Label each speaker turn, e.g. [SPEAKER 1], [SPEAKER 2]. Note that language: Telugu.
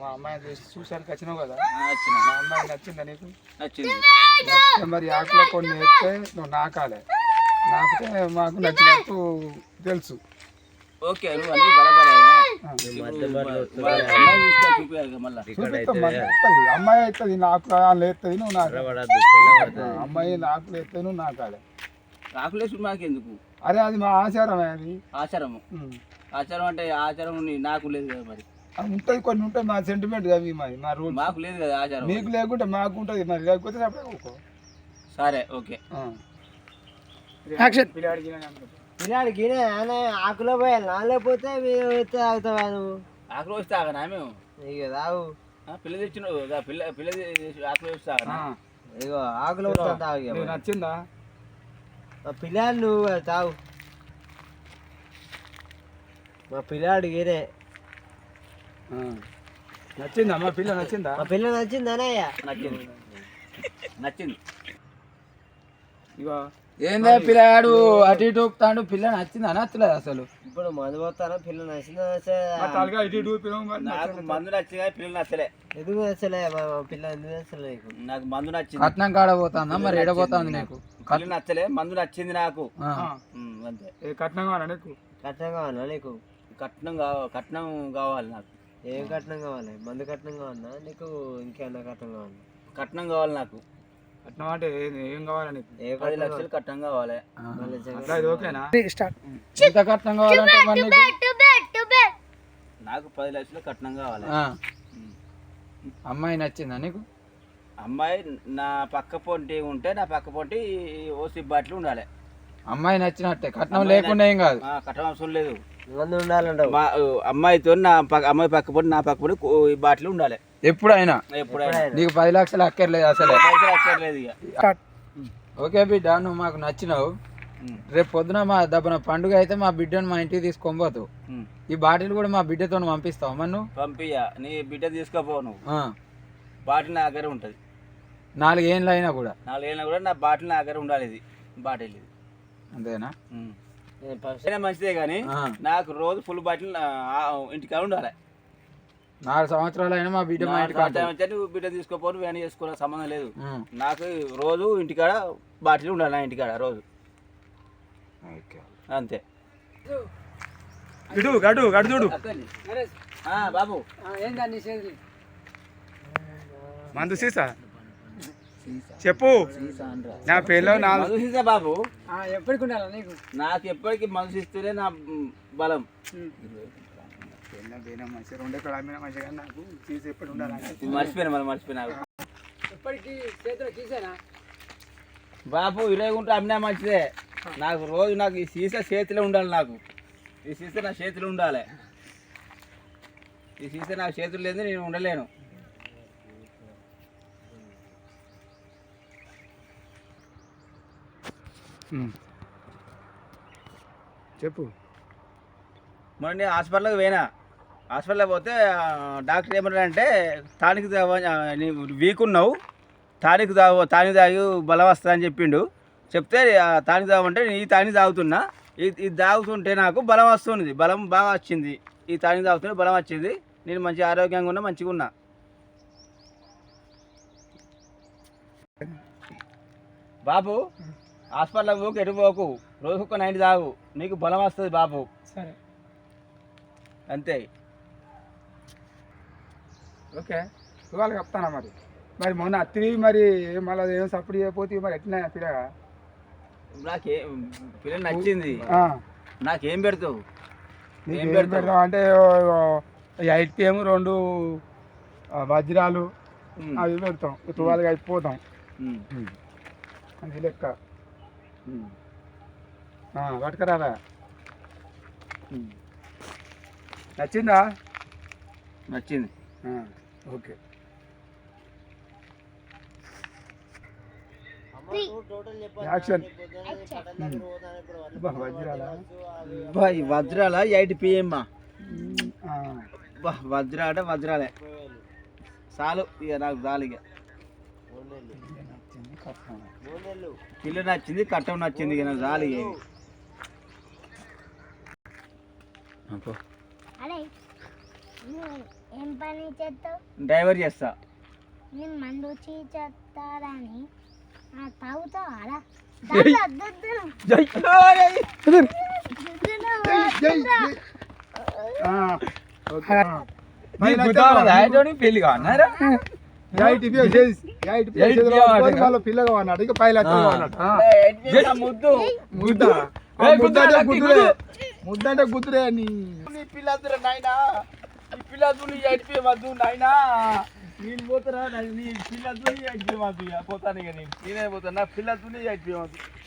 [SPEAKER 1] మా అమ్మాయి చూసానికి వచ్చినావు కదా,
[SPEAKER 2] వచ్చిన
[SPEAKER 1] మా అమ్మాయి నచ్చిందా నీకు?
[SPEAKER 2] నచ్చింది.
[SPEAKER 1] నచ్చితే మరి ఆకులో కొన్ని వేస్తే నువ్వు నాకాలే, నాకితే మాకు నచ్చినట్టు తెలుసు.
[SPEAKER 2] ఓకే నువ్వు అన్ని బరాబరే. అమ్మాయి తీసుకొని చూపించాలి కదా మళ్ళీ.
[SPEAKER 1] చూపిస్తాం, మరి వస్తుంది అమ్మాయి అవుతుంది, నాకు లేస్తుంది నువ్వు నాకు, అమ్మాయి నాకు లేస్తుంది నువ్వు నాకాలే.
[SPEAKER 2] ఆకులేసి మాకెందుకు?
[SPEAKER 1] అరే అది మా ఆచారమే, అది
[SPEAKER 2] ఆచారము. ఆచారం అంటే ఆచారం నాకు లేదు కదా మరి.
[SPEAKER 1] అది ఉంటుంది, కొన్ని ఉంటాయి మా సెంటిమెంట్ అవి మరి మా రూల్.
[SPEAKER 2] మాకు లేదు కదా ఆచారం.
[SPEAKER 1] నీకు లేకుంటే మాకు ఉంటుంది, మరి లేకపోతే అప్పుడే ఊకో.
[SPEAKER 2] సరే ఓకే.
[SPEAKER 3] పిల్లాడికి ఆకులో పోయాలి, లేకపోతే తాగుతావా నువ్వు?
[SPEAKER 2] ఆకులు వస్తే తాగనా మేము?
[SPEAKER 3] ఇక తాగు.
[SPEAKER 2] పిల్ల తెచ్చినావు పిల్ల ఆకులు వస్తే తాగనా?
[SPEAKER 3] ఇగో ఆకులో తాగు.
[SPEAKER 1] నచ్చిందా
[SPEAKER 3] పిల్లాడు నువ్వు తాగు. మా పిల్లాడికి
[SPEAKER 1] నచ్చిందా? మా పిల్ల నచ్చిందా?
[SPEAKER 3] మా పిల్ల నచ్చిందనయ్య?
[SPEAKER 2] నచ్చింది నచ్చింది.
[SPEAKER 1] ఇగో
[SPEAKER 2] ఏందా పిల్లాడు అటు ఇటు ఊపుతాడు, పిల్ల నచ్చిందా నచ్చలేదు అసలు?
[SPEAKER 3] ఇప్పుడు మందు పోతాను, పిల్ల నచ్చిందా?
[SPEAKER 2] నాకు మందు నచ్చింది కానీ పిల్లలు నచ్చలే.
[SPEAKER 3] ఎందుకు నచ్చలే? మా పిల్ల ఎందుకు నచ్చలే నీకు?
[SPEAKER 2] నాకు మందు నచ్చింది.
[SPEAKER 4] కట్నం కాడ పోతుందా మరి? ఎడపోతుంది నీకు?
[SPEAKER 2] పిల్ల నచ్చలే, మందు నచ్చింది నాకు అంతే.
[SPEAKER 1] కట్నం కావాలా నీకు?
[SPEAKER 3] కట్నం కావాలా నీకు?
[SPEAKER 2] కట్నం కావాలి నాకు.
[SPEAKER 3] ఏం కట్నం కావాలి? మందు కట్నం కావాలన్నా నీకు? ఇంకేమన్నా కట్నం కావాలా?
[SPEAKER 2] కట్నం కావాలి నాకు.
[SPEAKER 1] కట్నం అంటే ఏం కావాలా నీకు?
[SPEAKER 2] 10 లక్షలు కట్నం కావాలి.
[SPEAKER 1] ఓకేనా?
[SPEAKER 4] ఎంత కట్నం కావాలంటే మరి నీకు?
[SPEAKER 2] నాకు 10 లక్షలు కట్నం కావాలి.
[SPEAKER 4] అమ్మాయి నచ్చిందా నీకు?
[SPEAKER 2] అమ్మాయి నా పక్క పొంటి ఉంటే నా పక్క పొంటి ఓసి బాటిల్ ఉండాలి.
[SPEAKER 4] అమ్మాయి నచ్చినట్టే, కట్నం లేకుండా ఏం కాదు.
[SPEAKER 2] కట్నం అవసరం లేదు,
[SPEAKER 3] మందు ఉండాలంటావు.
[SPEAKER 2] అమ్మాయితో అమ్మాయి పక్క పొంటి నా పక్క పొంటి ఈ బాటిల్ ఉండాలి
[SPEAKER 4] ఎప్పుడైనా.
[SPEAKER 2] ఎప్పుడైనా
[SPEAKER 4] నీకు 10 లక్షలు అక్కర్లేదు అసలు.
[SPEAKER 2] అక్కర్లేదు ఇక.
[SPEAKER 4] ఓకే బిడ్డ, నువ్వు మాకు నచ్చినావు. రేపు పొద్దున మా దబ్బన పండుగ అయితే మా బిడ్డను మా ఇంటికి తీసుకొని పోతావు. ఈ బాటిల్ కూడా మా బిడ్డతో పంపిస్తావు మరి నువ్వు?
[SPEAKER 2] పంపియ్యా, నీ బిడ్డ తీసుకోపో నువ్వు. బాటిల్ నా దగ్గర ఉంటుంది.
[SPEAKER 4] 4 ఏళ్ళు అయినా కూడా?
[SPEAKER 2] 4 ఏళ్ళైనా కూడా నా బాటిల్ నా దగ్గర ఉండాలి. ఇది బాటిల్ ఇది
[SPEAKER 4] అంతేనా?
[SPEAKER 2] మంచిదే కానీ నాకు రోజు ఫుల్ బాటిల్ ఇంటికి ఉండాలి.
[SPEAKER 4] 4 సంవత్సరాలు అయినా మా బిడ్డ మా ఇంటికి
[SPEAKER 2] నువ్వు బిడ్డ తీసుకోపోను వేణి చేసుకోవడం సంబంధం లేదు. నాకు రోజు ఇంటికాడ బాటిల్ ఉండాలి, నా ఇంటికాడ రోజు అంతే.
[SPEAKER 1] గడు చూడు
[SPEAKER 2] బాబు,
[SPEAKER 1] మందు సీసా చెప్పు. నా పేర్లో
[SPEAKER 2] సీసా బాబు.
[SPEAKER 3] ఎప్పటికి ఉండాలా నీకు?
[SPEAKER 2] నాకు ఎప్పటికీ మనసు ఇస్తేనే నా బలం. మర్చిపోయినా
[SPEAKER 3] ఎప్పటికి చేతిలో తీసేనా
[SPEAKER 2] బాబు? 20 గుంటలు అమ్మినా మంచిదే. నాకు రోజు నాకు ఈ సీసా చేతిలో ఉండాలి. నాకు ఈ సీసా నా చేతిలో ఉండాలి. ఈ సీసా నాకు చేతులు లేదు, నేను ఉండలేను.
[SPEAKER 1] చెప్పు.
[SPEAKER 2] మొన్న నేను హాస్పిటల్కి పోయినా. హాస్పిటల్కి పోతే డాక్టర్ ఏమన్నాడంటే టానిక్ వీక్ ఉన్నావు, టానిక్ తాగి బలం వస్తుందని చెప్పిండు. చెప్తే టానిక్ తాగమంటే ఈ టానిక్ తాగుతున్నా. ఇది తాగుతుంటే నాకు బలం వస్తుంది, బలం బాగా వచ్చింది. ఈ టానిక్ తాగుతుంటే బలం వచ్చింది. నేను మంచి ఆరోగ్యంగా ఉన్నా, మంచిగా ఉన్నా. బాబు హాస్పిటల్కి పోకు, ఎటు పోకు, రోజుకు 90 తాగు, నీకు బలం వస్తుంది బాబు.
[SPEAKER 1] సరే
[SPEAKER 2] అంతే.
[SPEAKER 1] ఓకే ఇవాళ చెప్తానా మరి. మరి మొన్న అత్తివి మరి మళ్ళీ ఏం సపోర్ట్ చేయకపోతే మరి ఎట్లా పిల్లగా?
[SPEAKER 2] పిల్ల నచ్చింది. నాకేం పెడతావు?
[SPEAKER 1] ఏం పెడతావు అంటే 8 PM 2 వజ్రాలు అవి పెడతాం, 12 అయిపోతాం అది లెక్క. పట్టుకురారా. నచ్చిందా?
[SPEAKER 2] నచ్చింది.
[SPEAKER 1] ఓకే. యాక్షన్.
[SPEAKER 2] వజ్రాల 8 PM వజ్రా అంటే వజ్రాలే చాలు ఇక, నాకు చాలు ఇక. పిల్ల నచ్చింది, కట్టం నచ్చింది, ఇక నాకు చాలు ఇక.
[SPEAKER 5] ఏం పని చేస్తావు?
[SPEAKER 2] డ్రైవర్ చేస్తా.
[SPEAKER 5] నేను మందు చేస్తారని తాగుతావా రా?
[SPEAKER 4] పెళ్లి కావన్నారా
[SPEAKER 1] పిల్లగా అన్నాడు ఇక 5 లక్షలు అన్నట్టు
[SPEAKER 2] ముద్దు
[SPEAKER 1] ముద్ద ముద్దంటే గుద్దురే అని
[SPEAKER 2] పిల్లదురా నాయనా, ఈ పిల్లదు అయిపోవద్దు నాయనా, నేను పోతారా నీ పిల్లదు అయిపోవద్దు, పోతాను ఇక నేనే పోతాను, నా పిల్లదు అయిపోవద్దు.